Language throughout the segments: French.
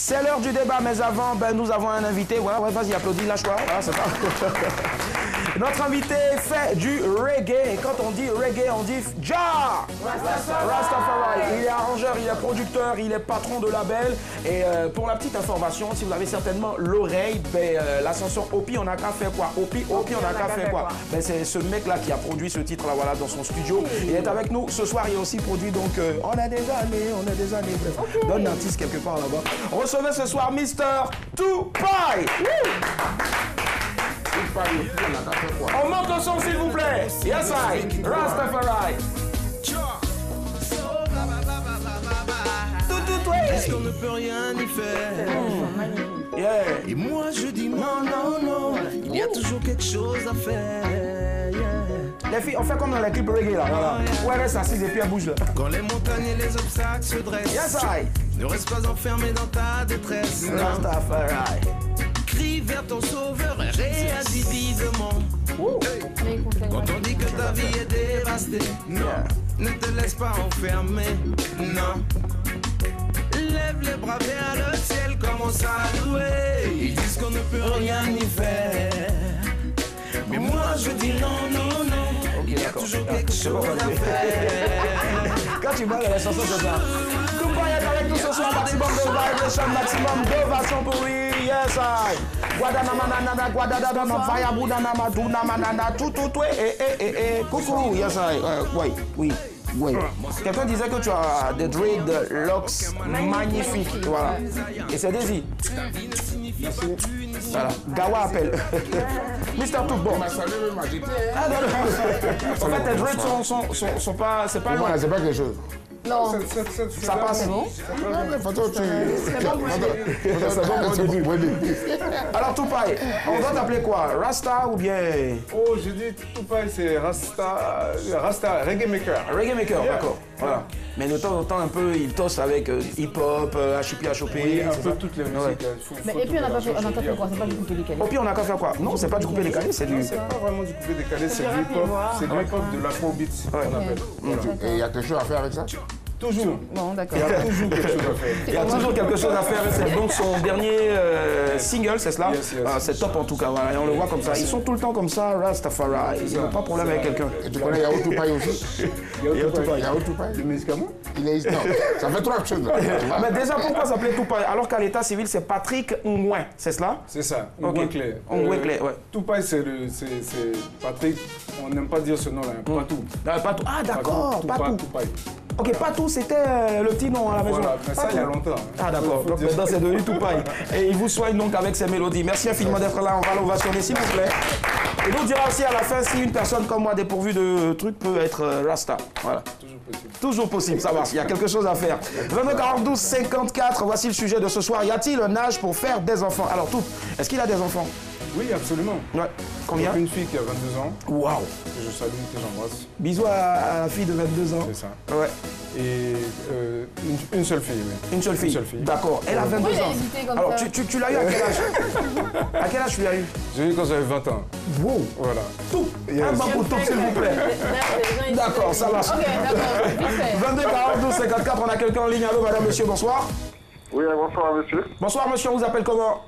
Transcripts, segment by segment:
C'est l'heure du débat, mais avant, nous avons un invité. Voilà, ouais, vas-y, applaudis, lâche-toi. Voilà, c'est ça. Notre invité fait du reggae. Et quand on dit reggae, on dit Jah Rastafari. Il est arrangeur, il est producteur, il est patron de label. Et pour la petite information, si vous avez certainement l'oreille, l'ascension Opi, on n'a qu'à faire quoi? Opi, on n'a qu'à faire quoi? C'est ce mec-là qui a produit ce titre-là, voilà, dans son studio. Il est avec nous ce soir. Il a aussi produit, donc, on a des années. Bref, donne un artiste quelque part là-bas. On recevait ce soir Mr. Tupai. On monte le son s'il vous plaît. Yes, I. Rastafari. Est-ce qu'on ne peut rien y faire? Yeah. Et moi je dis non, non, non. Il y a toujours quelque chose à faire. Yeah. Les filles, on fait comme dans les clips reggae là. Voilà. Ouais, reste assise et puis elle bouge là. Quand les montagnes et les obstacles se dressent. Yes, I. Ne reste pas enfermé dans ta détresse. Rastafari. Crie vers ton sauveur et réagis vivement. Hey. Quand on dit que ta vie est dévastée, non, ne te laisse pas enfermer, non. Lève les bras vers le ciel, commence à louer. Ils disent qu'on ne peut rien y faire. Mais moi je dis non, non, non. Il y a toujours quelque chose à faire. Quand tu parles de la chanson, c'est ça. Tupai est avec nous ce soir, maximum de vibration, maximum d'ovation pour lui. Yes, I. Guadanamanana, guadadadama, fayabudanama, dunamanana, tout, coucou, yes, I. Oui. Quelqu'un disait que tu as des dreadlocks magnifiques, voilà. Et c'est Daisy. Merci. Voilà, Gawa appelle. Mr. Tout bon. Ah non, en fait, tes dreads sont pas, c'est pas loin. C'est pas quelque chose. Non. Ça passe. Bon. Alors Tupai, on doit t'appeler quoi? Rasta ou bien? Oh, je dis Tupai, c'est Rasta, Reggae Maker. Reggae Maker, d'accord. Voilà. Mais de temps en temps, un peu, il tosse avec hip-hop, HIP, HOP. Oui, un peu toutes les musiques. Mais et puis on a qu'à faire quoi? C'est pas du coupé décalé. Au pire, on a qu'à faire quoi? Non, c'est pas du coupé décalé, c'est du... C'est pas vraiment du coupé décalé, c'est du hip-hop. C'est du hip-hop de l'afrobeat, on appelle. Et il y a quelque chose à faire avec ça? Toujours. Bon, d'accord. Il y a toujours quelque chose à faire. Il y a toujours quelque chose à faire. C'est donc son dernier single, c'est cela? C'est top en tout cas, voilà. Et on le voit comme ça. Ils sont tout le temps comme ça, Rastafari. Ils n'ont pas de problème avec quelqu'un. Et tu connais Yao Tupai aussi? Yao Tupai. Le médicament? Non, ça fait trop de choses. Mais déjà, pourquoi s'appeler Tupai? Alors qu'à l'état civil, c'est Patrick Ngouin, c'est cela? C'est ça, Ngouin clair. Ouais. Tupai, c'est Patrick, on n'aime pas dire ce nom-là, Patou. Patou. Ah d'accord, Patou. Tupai. Ok, Patou, c'était le petit nom à la maison. Voilà, mais ça, il y a longtemps. Ah d'accord, donc maintenant c'est devenu Tupai. Et il vous soigne donc avec ses mélodies. Merci infiniment d'être là, on va l'ovationner s'il vous plaît. Et nous dira aussi à la fin si une personne comme moi dépourvue de trucs peut être Rasta. Voilà. Toujours possible. Toujours possible, ça marche, il y a quelque chose à faire. 22 42 54, voici le sujet de ce soir. Y a-t-il un âge pour faire des enfants? Alors tout, est-ce qu'il a des enfants? Oui, absolument. Ouais. Combien? Une fille qui a 22 ans. Waouh. Que je salue, que j'embrasse. Bisous à la fille de 22 ans. C'est ça. Ouais. Et une seule fille, oui. Une seule fille. D'accord. Elle a 22 Pourquoi il a ans. hésité comme Alors, ça? tu l'as eu à quel âge? À quel âge tu l'as eu? J'ai eu quand j'avais 20 ans. Wow. Voilà. Tout. Un bambou tout, s'il vous plaît. D'accord, ça marche. Ok, d'accord, vite fait. 22 42 54, on a quelqu'un en ligne. Allô, madame, monsieur, bonsoir. Oui, bonsoir monsieur. Bonsoir, monsieur, on vous appelle comment?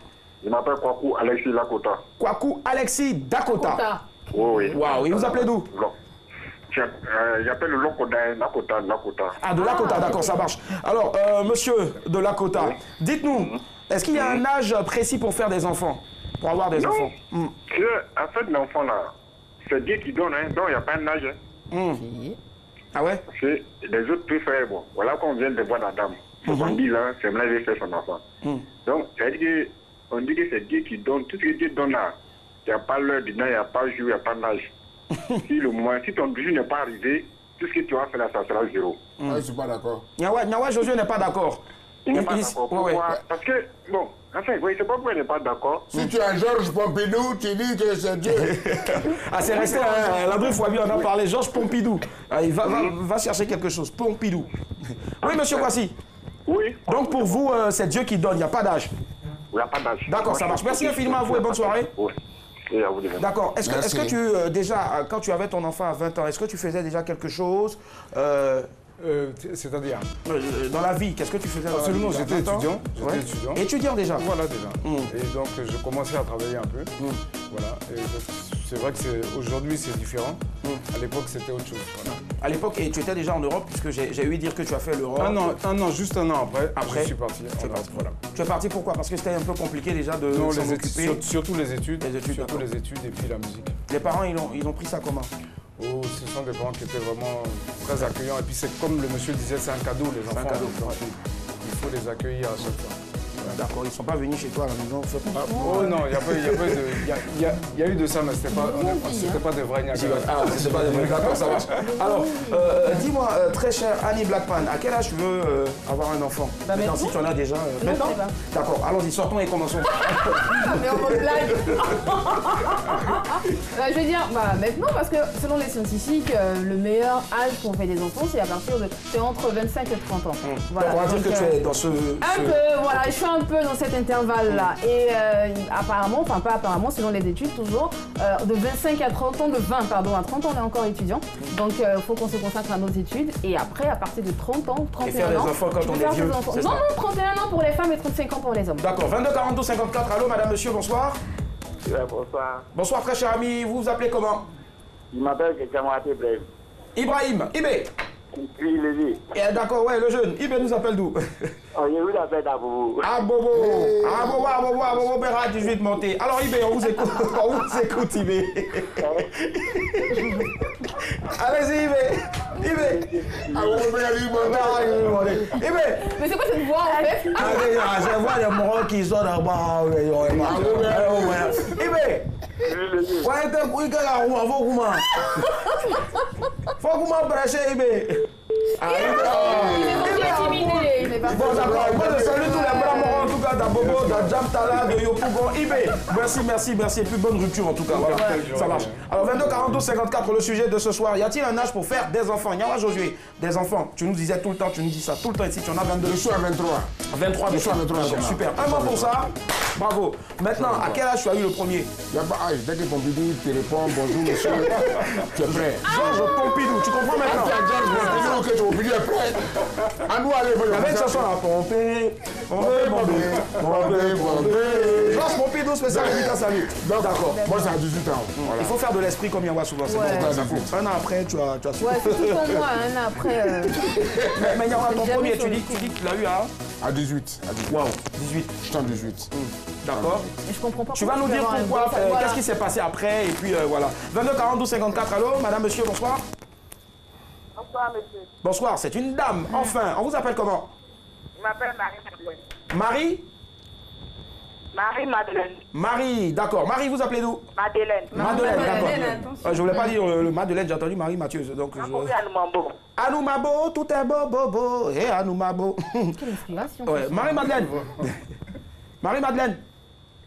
Je m'appelle Kwaku Alexis Lakota. Kwaku Alexis Dakota. Oui. Waouh, et vous appelez d'où? J'appelle le Lokoda, Lakota. Ah, de Lakota, d'accord, ça marche. Alors, monsieur de Lakota, dites-nous, est-ce qu'il y a un âge précis pour faire des enfants? Pour avoir des enfants? En fait, l'enfant là, c'est Dieu qui donne, hein, donc il n'y a pas un âge. Ah ouais? Parce que les autres peuvent faire, bon, voilà qu'on vient de voir la dame. 70 ans, c'est là qu'il fait son enfant. Donc, on dit que c'est Dieu qui donne, tout ce que Dieu donne là, il n'y a pas l'heure dedans, il n'y a pas le jour, il n'y a pas l'âge. Si ton jour n'est pas arrivé, tout ce que tu vas faire là, ça sera zéro. Je ne suis pas d'accord. Nyawa Josué n'est pas d'accord. Il n'est pas d'accord. Pourquoi? Parce que, bon, enfin, oui, c'est pas pourquoi il n'est pas d'accord. Si tu as Georges Pompidou, tu dis que c'est Dieu. Ah, c'est resté, la dernière fois, on a parlé, Georges Pompidou. Ah, il va chercher quelque chose, Pompidou. Oui, monsieur Kwasi. Oui. Donc pour vous, c'est Dieu qui donne, il n'y a pas d'âge. Il n'y a pas d'âge. D'accord, ça marche. Merci infiniment à vous et bonne soirée. Oui. Et à vous de même. D'accord. Est-ce que tu, déjà, quand tu avais ton enfant à 20 ans, est-ce que tu faisais déjà quelque chose C'est-à-dire Dans la vie, qu'est-ce que tu faisais dans Absolument, la vie? j'étais étudiant. Ouais. Étudiant déjà? Voilà, déjà. Et donc, je commençais à travailler un peu. Voilà. Et c'est vrai que aujourd'hui, c'est différent. À l'époque, c'était autre chose. Voilà. À l'époque, et tu étais déjà en Europe, puisque j'ai eu dire que tu as fait l'Europe. Juste un an après, je suis parti. Voilà. Tu es parti pourquoi? Parce que c'était un peu compliqué déjà de s'en occuper. Surtout les études. Surtout les études et puis la musique. Les parents, ils ont pris ça comment? Oh, ce sont des parents qui étaient vraiment très accueillants. Et puis c'est comme le monsieur disait, c'est un cadeau, les enfants. Un cadeau. Donc, il faut les accueillir à chaque fois. D'accord, ils ne sont pas venus chez toi à la maison. Oh non, il y a eu de ça, mais c'était pas des vrais Niagara. Ah, c'était pas des vrais, d'accord, ça marche. Alors, dis-moi, très cher Annie Blackpan, à quel âge tu veux avoir un enfant? Maintenant, si tu en as déjà. Maintenant? D'accord, allons-y, sortons et commençons. Mais on me blague. Je vais dire, maintenant, parce que selon les scientifiques, le meilleur âge pour faire des enfants, c'est entre 25 et 30 ans. Voilà, on va dire que tu es dans ce... Voilà, je suis un peu dans cet intervalle-là. Et apparemment, enfin pas apparemment, selon les études toujours, de 25 à 30 ans, à 30 ans on est encore étudiant. Donc il faut qu'on se consacre à nos études. Et après, à partir de 30 ans, 31 ans... Et faire des enfants quand on est vieux, c'est ça? Non, 31 ans pour les femmes et 35 ans pour les hommes. D'accord, 22 42 54, allô madame, monsieur, bonsoir. Bonsoir. Bonsoir très cher ami, vous vous appelez comment? Je m'appelle Ibrahim. Ibrahim, Ibé. Oui, Lévi. D'accord, ouais, le jeune. Ibé nous appelle d'où? Oh, j'ai vu l'appel d'Abobo. Ah Bobo, Béra 18 monté. Alors Ibé, on vous écoute, Ibé. Allez-y Ibé. Mais c'est quoi cette voix en fait? Je vois les morons qui sont là-bas. Ibé. Faut que vous prêchez, Ibé. Bon, d'accord. Moi, je salue tous les bras morons, en tout cas, d'Abobo, d'Adjam Tala, de Yopougon, Ibé. Merci. Et puis bonne rupture, en tout cas. Voilà, ça marche. Alors, 22 42 54, le sujet de ce soir. Y a-t-il un âge pour faire des enfants? Yawa Josué, des enfants. Tu nous disais tout le temps, tu nous dis ça tout le temps ici. Tu en as 22. Je suis à 23. 23, je suis à 23. Super. Un mot pour ça. Bravo. Maintenant, à quel âge tu as eu le premier? Il n'y a pas âge. Dès que Pompidou te répond, bonjour monsieur, tu es prêt. Georges Pompidou, tu comprends maintenant? Ok, Pompidou est prêt. À nous aller. Avec ce soir, Pompé. Georges Pompidou, spécial dédicace à lui. D'accord. Moi, c'est à 18 ans. Voilà. Il faut faire de l'esprit comme Yawa souvent. C'est bon. Un an après, tu as su. Ouais, c'est tout comme moi, un an après. Mais Yawa, ton premier, tu dis que tu l'as eu à 18. Wow, 18. Je suis en 18. D'accord. Je comprends pas. Tu vas nous dire pourquoi, qu'est-ce qui s'est passé après, et puis voilà. 22 42 54, allô, madame, monsieur, bonsoir. Bonsoir, monsieur. Bonsoir, c'est une dame, enfin. On vous appelle comment? Je m'appelle Marie-Madeleine. Marie? Marie-Madeleine. Marie, d'accord. Marie, vous appelez d'où? Madeleine. Madeleine, d'accord. Je voulais pas dire le Madeleine, j'ai entendu Marie Mathieu. Donc Anoumabo. Anoumabo, tout est beau, bobo. Et Anoumabo. Quelle inspiration. Ouais, Marie-Madeleine. Marie-Madeleine.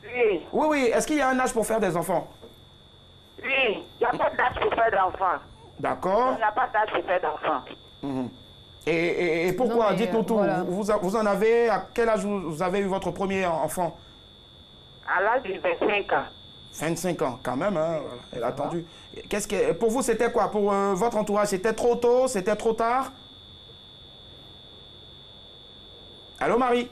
Oui. Oui. Est-ce qu'il y a un âge pour faire des enfants? Oui. Il n'y a pas d'âge pour faire d'enfants. D'accord. Il n'y a pas d'âge pour faire d'enfants. Et pourquoi? Dites-nous tout. Voilà. Vous en avez, à quel âge vous avez eu votre premier enfant? À l'âge de 25 ans. 25 ans, quand même, hein. Elle a attendu. Pour vous, c'était quoi? Pour votre entourage, c'était trop tôt? C'était trop tard? Allô, Marie?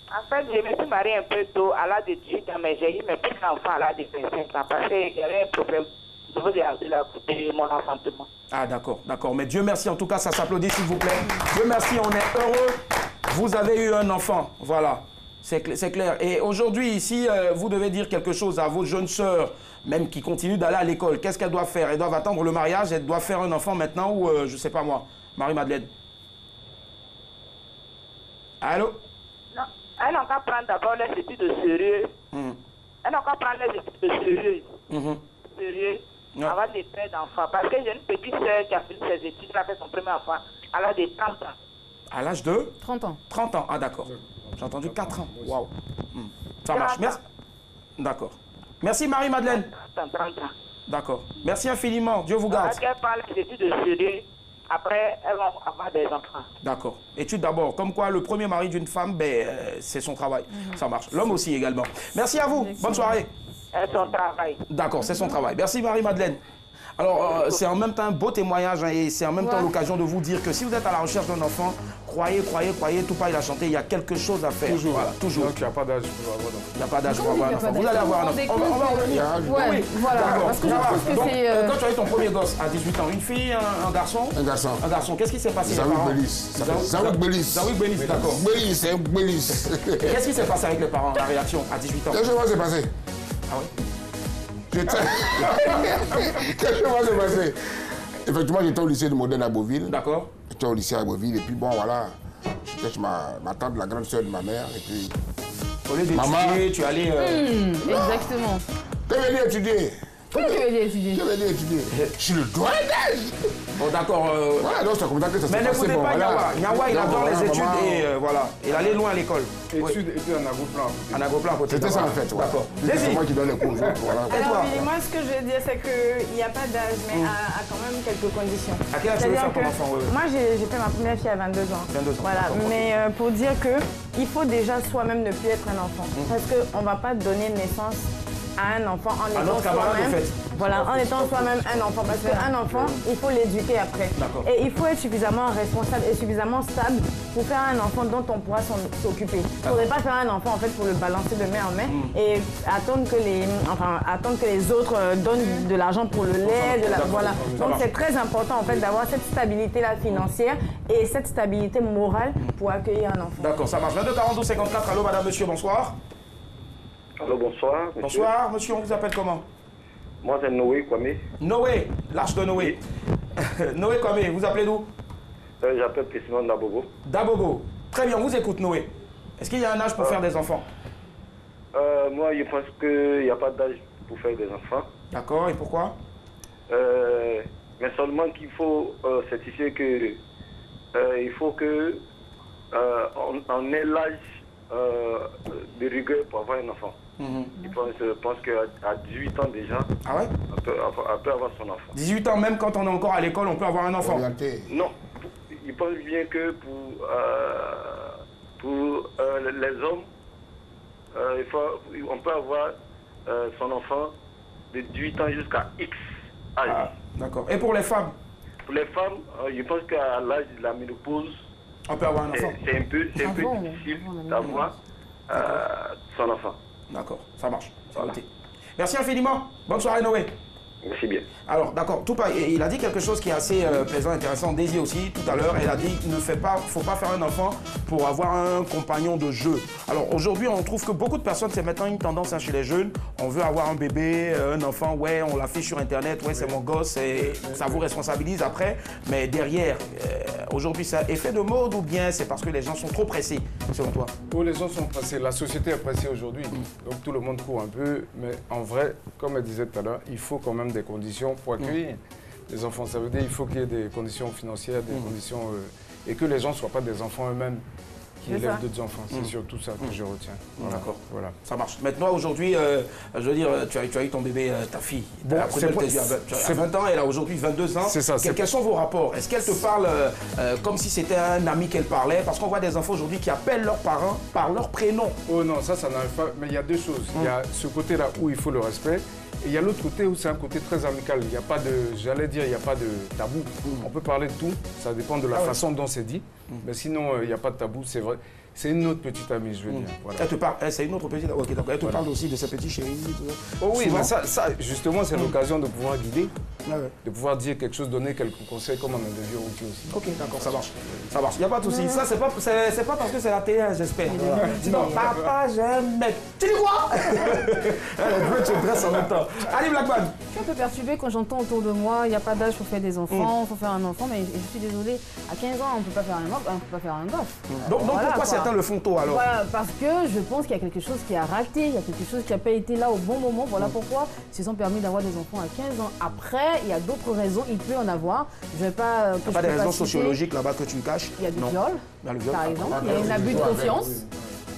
En fait, je me suis mariée un peu tôt, à l'âge de 18 ans, mais j'ai eu mes petits enfants à l'âge de 25 ans parce qu'il y avait un problème de mon enfantement. Ah, d'accord. Mais Dieu merci, en tout cas, ça s'applaudit, s'il vous plaît. Dieu merci, on est heureux. Vous avez eu un enfant, voilà. C'est clair. Et aujourd'hui, ici, vous devez dire quelque chose à vos jeunes sœurs, même qui continuent d'aller à l'école. Qu'est-ce qu'elles doivent faire? Elles doivent attendre le mariage, elles doivent faire un enfant maintenant ou, je ne sais pas moi, Marie-Madeleine. Allô? Non, elles n'ont qu'à prendre d'abord les études de sérieux. Elles n'ont qu'à prendre les études de sérieux. Sérieux, avant de faire d'enfants. Parce que j'ai une petite sœur qui a fini ses études, elle a fait son premier enfant à l'âge de 30 ans. À l'âge de 30 ans. 30 ans, ah d'accord. J'ai entendu 4 ans. Waouh. Ça marche. Merci. D'accord. Merci Marie-Madeleine. 30 ans. D'accord. Merci infiniment. Dieu vous garde. Elles parlent des études de sérieux. Après, elles vont avoir des enfants. D'accord. Études d'abord. Comme quoi, le premier mari d'une femme, c'est son travail. Ça marche. L'homme aussi également. Merci à vous. Bonne soirée. C'est son travail. D'accord, c'est son travail. Merci Marie-Madeleine. Alors, c'est en même temps un beau témoignage hein, et c'est en même temps l'occasion de vous dire que si vous êtes à la recherche d'un enfant, croyez, Tupac il a chanté, il y a quelque chose à faire. Toujours. Voilà, toujours. Donc il n'y a pas d'âge pour avoir d'enfant. Il n'y a pas d'âge pour avoir un enfant. Vous allez avoir un enfant. On va revenir. Ouais, voilà. Parce que je trouve que Donc, c'est... quand tu as eu ton premier gosse à 18 ans, une fille, un garçon? Un garçon. Un garçon. Qu'est-ce qui s'est passé les parents? Zaouk Belis. Zaouk Belis, d'accord. Belis, c'est un Belis. Qu'est-ce qui s'est passé avec les parents, la réaction à 18 ans? Qu'est-ce qui s'est passé? Ah oui? Qu'est-ce qui s'est passé? Effectivement, j'étais au lycée de Modène à Beauville. D'accord. J'étais au lycée à Beauville et puis bon, voilà. J'étais chez ma tante, la grande sœur de ma mère. Et puis. Au lieu d'étudier, tu allais. Exactement. Tu veux dire étudier? Comment tu veux dire étudier? Tu veux dire étudier? Je suis le doigt d'âge. Bon, d'accord. Voilà, donc c'est comme ça que ça s'est Mais passé. n'écoutez pas Nyawa. Nyawa, il adore les études et voilà. Il allait loin à l'école. Études et puis un agroplan. Un agroplan à côté. C'était ça en fait. D'accord. C'est moi qui donne les cours aux autres. Voilà. Alors, moi, ce que je veux dire, c'est qu'il n'y a pas d'âge, mais à quand même quelques conditions. À quel âge tu veux faire ton enfant? Moi, j'ai fait ma première fille à 22 ans. 22 ans. Voilà, mais pour dire qu'il faut déjà soi-même ne plus être un enfant. Parce qu'on ne va pas donner naissance à un enfant en étant soi-même. Voilà, en étant soi-même un enfant. Parce qu'un enfant, il faut l'éduquer après. Et il faut être suffisamment responsable et suffisamment stable pour faire un enfant dont on pourra s'occuper. Il ne faudrait pas faire un enfant en fait pour le balancer de main en main et attendre que les autres donnent de l'argent pour le lait. Voilà. Donc c'est très important en fait d'avoir cette stabilité-là financière et cette stabilité morale pour accueillir un enfant. D'accord, ça marche. 22 42 54. Allô, madame, monsieur, bonsoir. Allô, bonsoir. Monsieur. Bonsoir, monsieur, on vous appelle comment? Moi, c'est Noé Kwame. Noé, l'arche de Noé. Noé Kwame, vous appelez d'où? J'appelle précisément Dabogo. Dabogo. Très bien, on vous écoute, Noé. Est-ce qu'il y a un âge pour faire des enfants? Moi, je pense qu'il n'y a pas d'âge pour faire des enfants. D'accord, et pourquoi? Mais seulement qu'il faut certifier que il faut que on ait l'âge de rigueur pour avoir un enfant. Je pense qu'à 18 ans déjà, on peut avoir son enfant. 18 ans, même quand on est encore à l'école, on peut avoir un enfant? Non, il pense bien que pour les hommes, on peut avoir son enfant de 18 ans jusqu'à X âge. Ah, d'accord. Et pour les femmes? Pour les femmes, je pense qu'à l'âge de la ménopause, on peut avoir un enfant. C'est un peu difficile d'avoir son enfant. D'accord, ça marche. Voilà. Merci infiniment. Bonne soirée, Noé. Merci bien. Alors, d'accord, Tupac, il a dit quelque chose qui est assez plaisant, intéressant. Daisy aussi, tout à l'heure, elle a dit qu'il ne faut pas faire un enfant pour avoir un compagnon de jeu. Alors, aujourd'hui, on trouve que beaucoup de personnes, c'est maintenant une tendance hein, chez les jeunes. On veut avoir un bébé, un enfant, ouais, on l'affiche sur Internet, ouais, c'est mon gosse, et ça vous responsabilise après. Mais derrière, aujourd'hui, c'est effet de mode ou bien c'est parce que les gens sont trop pressés, selon toi? Oh, les gens sont pressés. La société est pressée aujourd'hui. Donc, tout le monde court un peu. Mais en vrai, comme elle disait tout à l'heure, il faut quand même des conditions pour accueillir les enfants. Ça veut dire qu'il faut qu'il y ait des conditions financières, des conditions et que les gens ne soient pas des enfants eux-mêmes qui élèvent d'autres enfants. C'est surtout ça que je retiens. Voilà. D'accord. Voilà. Ça marche. Maintenant, aujourd'hui, je veux dire, tu as eu ton bébé, ta fille. Bon, c'est 20 ans, elle a aujourd'hui 22 ans. C'est ça. Quels sont vos rapports? Est-ce qu'elle te parle comme si c'était un ami qu'elle parlait? Parce qu'on voit des enfants aujourd'hui qui appellent leurs parents par leur prénom. Oh non, ça n'arrive pas. Mais il y a deux choses. Il y a ce côté-là où il faut le respect. Et il y a l'autre côté où c'est un côté très amical. Il n'y a pas de, j'allais dire, il n'y a pas de tabou. On peut parler de tout, ça dépend de la façon dont c'est dit. Mais sinon, il n'y a pas de tabou, c'est vrai. C'est une autre petite amie, je veux dire. Voilà. Elle te parle, c'est une autre petite amie. Ok, d'accord. Elle te parle aussi de ses petits chéris. Oh oui, mais ça justement, c'est l'occasion de pouvoir guider, de pouvoir dire quelque chose, donner quelques conseils, comme on a devient outil aussi. Ok, d'accord, ça marche. Ça marche. Il n'y a pas de souci. Ça, c'est pas parce que c'est la télé, j'espère. Sinon, papa, j'aime mettre. Tu dis quoi? Elle te dresse en même temps. Allez, Blackman. Je suis un peu perturbée quand j'entends autour de moi, il n'y a pas d'âge pour faire des enfants, il faut faire un enfant, mais je suis désolée, à 15 ans, on ne peut pas faire un gosse. Donc voilà, pourquoi certains le font tôt alors? Voilà, parce que je pense qu'il y a quelque chose qui a raté, il y a quelque chose qui n'a pas été là au bon moment. Voilà pourquoi ils se sont permis d'avoir des enfants à 15 ans. Après, il y a d'autres raisons, il peut en avoir. Je vais pas. Il n'y a pas des raisons sociologiques là-bas que tu me caches? Il y a du viol, par exemple, il y a un abus de confiance.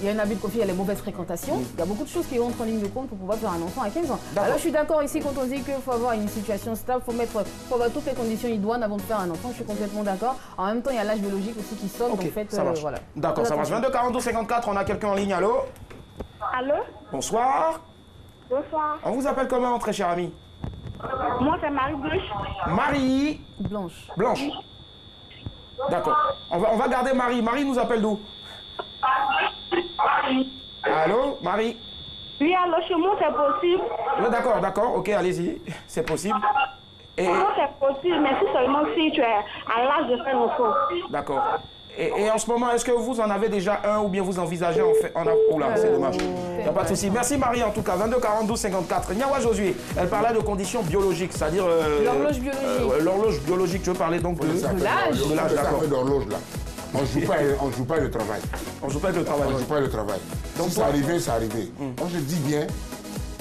Il y a un abus de confiance, il y a les mauvaises fréquentations. Il y a beaucoup de choses qui rentrent en ligne de compte pour pouvoir faire un enfant à 15 ans. Alors je suis d'accord ici quand on dit qu'il faut avoir une situation stable, il faut avoir toutes les conditions idoines avant de faire un enfant. Je suis complètement d'accord. En même temps, il y a l'âge biologique aussi qui sonne. Okay, en fait, ça marche. Voilà. D'accord, ça marche. 22 42 54, on a quelqu'un en ligne. Allô? Allô? Bonsoir. Bonsoir. On vous appelle comment, très cher ami? Moi, c'est Marie Blanche. Marie Blanche. Blanche. D'accord. On va garder Marie. Marie nous appelle d'où? Allô, Marie? Oui, alors chez moi, c'est possible. Oui, d'accord. Ok, allez-y. C'est possible. Et... Moi, c'est possible, mais si seulement si tu es à l'âge de faire l'enfant. D'accord. Et en ce moment, est-ce que vous en avez déjà un ou bien vous envisagez en fait Oula, c'est dommage. Il n'y a pas de souci. Merci Marie en tout cas. 22 42 54. Nyawa Josué, elle parlait de conditions biologiques, c'est-à-dire... L'horloge biologique. L'horloge biologique, tu veux parler donc de l'âge. De l'âge, d'accord. d'horloge là. On ne joue pas le travail. On ne joue pas avec le travail. On ne joue pas le travail. Donc, c'est arrivé, c'est arrivé. Moi, je dis bien.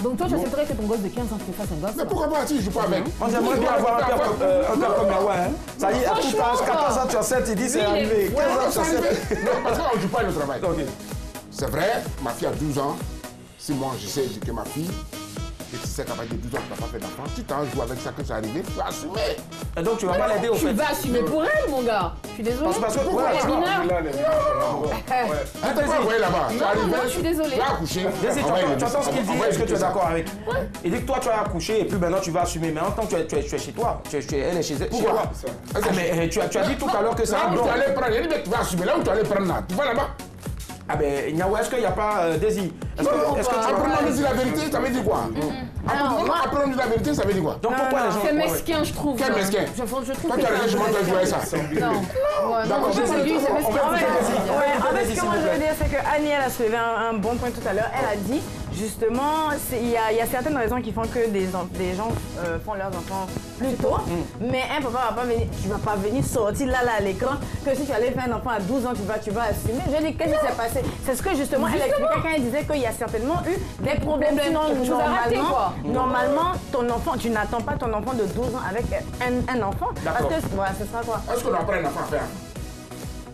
Donc toi, tu accepterais que ton gosse de 15 ans te fasse un gosse? Mais pourquoi pas, si je ne joue pas avec? On aimerait bien avoir un père comme Yawa. Ça y est, à tout âge, 14 ans, tu as 7, il dit c'est arrivé. 15 ans, tu as 7. Non, parce qu'on ne joue pas le travail. Ok. C'est vrai, ma fille a 12 ans. Si moi, j'essaie d'éduquer ma fille, et tu sais qu'à partir de 12 ans, tu n'as pas fait d'enfant, tu t'en joues avec ça que c'est arrivé, tu vas assumer. Et donc, tu vas pas l'aider au fait. Tu vas assumer pour elle, mon gars. Je suis désolée. Parce que Pourquoi elle est mineure? Tu t'es pas envoyé là-bas. Non, je suis désolée. Tu as accouché. Tu entends ce qu'il dit? Est-ce que tu es d'accord avec? Il dit que toi, tu as accouché et puis maintenant, tu vas assumer. Mais en tant que tu es chez toi, elle est chez elle. Pourquoi? Mais tu as dit tout à l'heure que ça... Là où tu allais prendre, il dit que tu vas assumer. Là où tu allais prendre là, tu vas là-bas. Ah ben, Nyawa, est-ce qu'il n'y a pas Daisy? Est-ce que tu Après, on dit la vérité, ça veut dire quoi? Après, on dit la vérité, ça veut dire quoi? Donc pourquoi les gens... C'est mesquin, je trouve. Quel mesquin? Je trouve Toi, tu as raison, je m'entends jouer ça. Non. D'accord, Je me dis, c'est mesquin. En fait, ce que moi je veux dire, c'est que Annie, elle a soulevé un bon point tout à l'heure. Elle a dit, justement, il y a certaines raisons qui font que des gens font leurs enfants plus tôt. Mais un papa va pas venir, tu vas pas venir sortir là à l'écran que si tu allais faire un enfant à 12 ans, tu vas assumer. Je dis, qu'est-ce qui s'est passé? C'est ce que justement, elle expliquait quand elle disait qu'il y a certainement eu des problèmes. Sinon, normalement, ton enfant, tu n'attends pas ton enfant de 12 ans avec un enfant. Parce que, voilà, ce sera quoi? Est-ce qu'on apprend un enfant à faire?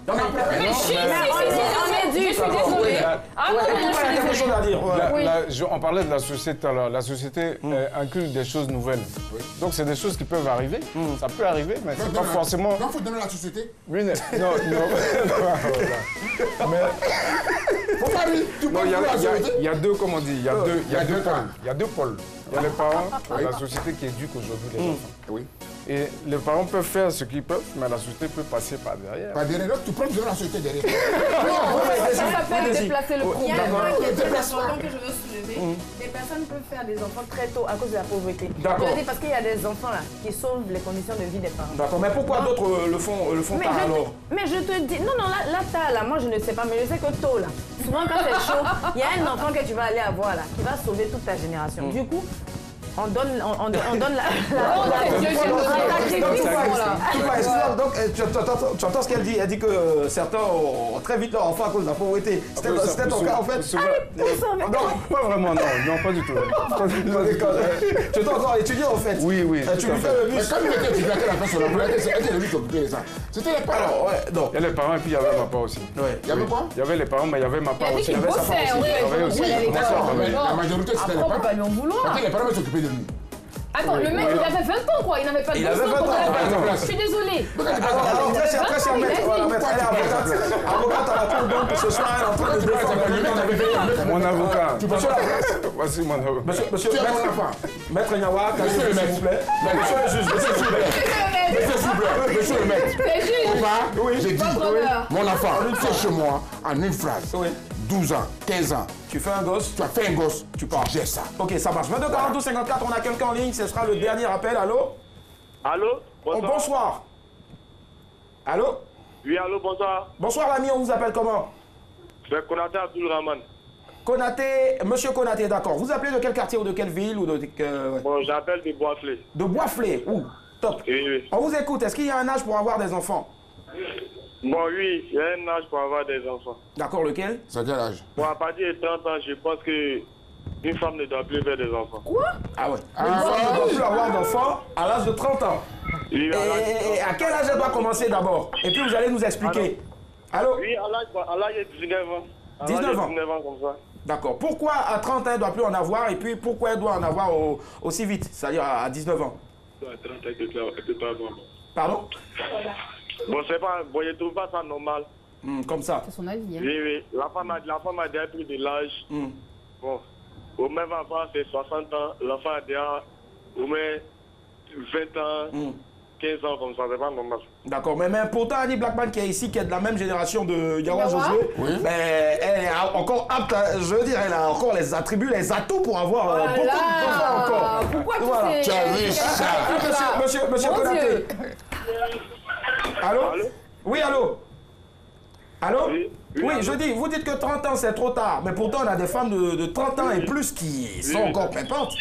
Mais si, je suis désolée. Ah non, il y a quelque chose à dire. On parlait de la société tout à l'heure. La société inclut des choses nouvelles. Donc, c'est des choses qui peuvent arriver. Ça peut arriver, mais c'est pas forcément... Non, il faut donner la société. Oui, non. Il y a deux, comme on dit, il y a deux pôles. Il y a les parents et la société qui éduque aujourd'hui les enfants. Oui. Et les parents peuvent faire ce qu'ils peuvent, mais la société peut passer par derrière. Par derrière, tu prends de la société derrière. Ça s'appelle déplacer le Il y a un problème. point qui est très important que je veux soulever. Des personnes peuvent faire des enfants très tôt à cause de la pauvreté. D'accord. Je veux dire parce qu'il y a des enfants là qui sauvent les conditions de vie des parents. D'accord, mais pourquoi d'autres le font tard alors? Mais je te dis, non, là, tard, là, moi je ne sais pas, mais je sais que tôt là, souvent quand c'est chaud, il y a un enfant que tu vas aller avoir là, qui va sauver toute ta génération. Du coup, on donne la Donc, tu entends ce qu'elle dit? Elle dit que certains ont très vite leur enfant à cause de la pauvreté. C'était ton cas en fait? Non, pas vraiment, non, pas du tout. Tu étais encore étudiant en fait? Oui. Tu lui fais le bus? Mais quand il était étudiant, elle a fait son emploi, elle était lui qui occupait ça. C'était les parents. Il y a les parents et puis il y avait ma part aussi. Il y avait quoi? Il y avait les parents, mais il y avait ma part aussi. Il bossait, La majorité, c'était les parents. Après, on peut pas lui en vouloir. Les parents s'occupaient de lui. Attends, le mec, il avait 20 ans, quoi. Il n'avait pas de 12 ans. Je suis désolée. Alors, très cher maître, voilà, maître, elle est avocate. Avocate à la cour, donc ce soir, elle est en train de défendre Mon avocat. Monsieur la presse. Voici mon avocat. Monsieur, maître Nyawa, Monsieur le maître, s'il vous plaît. Monsieur le juge, monsieur le maître. C'est juste. J'ai dit, mon enfant, c'est chez moi en une phrase. 12 ans, 15 ans. Tu fais un gosse. Tu as fait un gosse, tu pars. J'ai ça. Ok, ça marche. 22 42 54, on a quelqu'un en ligne. Ce sera le dernier appel. Allô? Allô? Bonsoir. Allô? Oui, allô, bonsoir. Bonsoir l'ami, on vous appelle comment? C'est Konaté Abdul Rahman. Konaté, monsieur Konaté, d'accord. Vous appelez de quel quartier ou de quelle ville ou de... Bon, j'appelle de Boisflé. De Boisflé, ouh, top. Oui. On vous écoute, est-ce qu'il y a un âge pour avoir des enfants? Bon, oui, il y a un âge pour avoir des enfants. D'accord, lequel? C'est quel âge? Bon, à partir de 30 ans, je pense qu'une femme ne doit plus faire des enfants. Quoi? Ah ouais. Une femme ne doit plus avoir d'enfants à l'âge de 30 ans. Oui, et à quel âge elle doit commencer d'abord? Et puis vous allez nous expliquer. Allô? Oui, à l'âge de 19 ans. 19 ans? 19 ans comme ça. D'accord. Pourquoi à 30 ans elle ne doit plus en avoir et puis pourquoi elle doit en avoir aussi vite? C'est-à-dire à 19 ans? À 30 ans, elle ne peut pas avoir. Pardon? Bon, c'est pas, bon, je ne trouve pas ça normal. Comme ça. C'est son avis. Hein. Oui. La femme a déjà pris de l'âge. Bon, au même enfant, c'est 60 ans. L'enfant a déjà au moins 20 ans, 15 ans comme ça, c'est pas normal. D'accord, mais pourtant Annie Blackman qui est ici, qui est de la même génération de Yawa Josué, elle est encore apte, je veux dire, elle a encore les attributs, les atouts pour avoir beaucoup d'enfants encore. Pourquoi tu as vu ça? Monsieur Konaté. Allô? Oui, allô? Allô? Oui, je dis, vous dites que 30 ans c'est trop tard, mais pourtant on a des femmes de 30 ans et plus qui sont encore pépantes.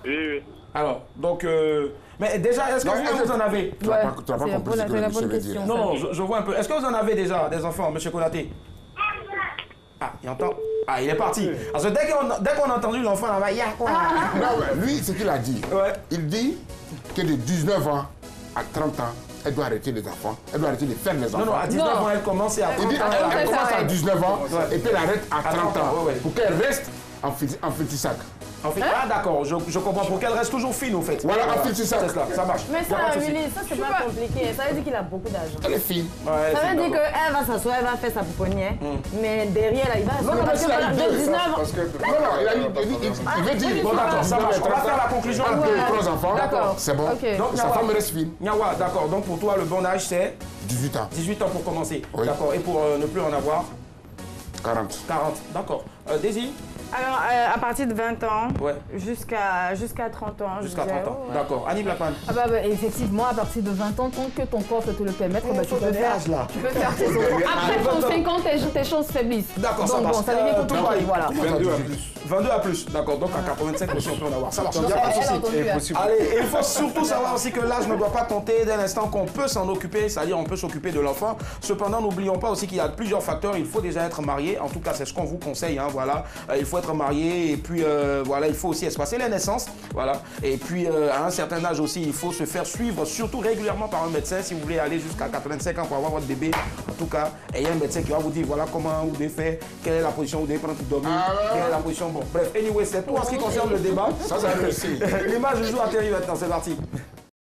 Oui. Alors, donc, mais déjà, est-ce que vous en avez? Tu n'as pas compris ce que le monsieur veut dire. Non, je vois un peu. Est-ce que vous en avez déjà des enfants, monsieur Konaté? Ah, il entend. Ah, il est parti. Parce que dès qu'on a entendu l'enfant là-bas, il y a quoi? Non, lui, ce qu'il a dit, il dit que de 19 ans à 30 ans, elle doit arrêter les enfants, elle doit arrêter de faire les enfants. Non, à 19 ans, elle commence à 30 ans. Elle commence à 19 ans et puis elle arrête à 30 ans pour qu'elle reste en petit sac. Ah d'accord, je comprends, pour qu'elle reste toujours fine au fait. Voilà, en petit sac. Ça marche. Mais ça, Willy, ça c'est pas compliqué. Ça veut dire qu'il a beaucoup d'argent. Elle est fine. Ça veut dire qu'elle va s'asseoir, elle va faire sa pouponnière, mais derrière, là, il va Non, parce qu'il a eu deux. 19 ans. Il veut dire. Bon d'accord, ça marche. On va faire la conclusion. 3 enfants. D'accord. C'est bon. Donc sa femme reste fine. Nyawa, d'accord. Donc pour toi, le bon âge c'est 18 ans. 18 ans pour commencer. D'accord. Et pour ne plus en avoir 40. 40, d'accord. Daisy? Alors, à partir de 20 ans, jusqu'à 30 ans. Jusqu'à 30 ans, d'accord. Annie Blackman? Effectivement, à partir de 20 ans, tant que ton corps peut te le permettre, tu peux faire tes enfants. Après 35 ans, tes chances faiblissent. D'accord, ça marche. Donc bon, ça devient tout pareil, voilà. 22 à plus. 22 à plus, d'accord. Donc à 85%, on peut en avoir. Ça marche. Il n'y a elle pas de a souci. entendu, Allez, il faut surtout savoir aussi que l'âge ne doit pas compter dès l'instant qu'on peut s'en occuper, c'est-à-dire on peut s'occuper de l'enfant. Cependant, n'oublions pas aussi qu'il y a plusieurs facteurs. Il faut déjà être marié. En tout cas, c'est ce qu'on vous conseille. Hein, voilà. Il faut être marié et puis voilà, il faut aussi espacer les naissances. Voilà. Et puis à un certain âge aussi, il faut se faire suivre, surtout régulièrement par un médecin. Si vous voulez aller jusqu'à 85 ans pour avoir votre bébé, en tout cas, il y a un médecin qui va vous dire voilà comment vous devez faire, quelle est la position où vous devez prendre pour dormir, quelle est la position. Bon, bref, anyway, c'est tout en ce qui concerne le débat. Ça a réussi. L'image joue à Terry maintenant, c'est parti.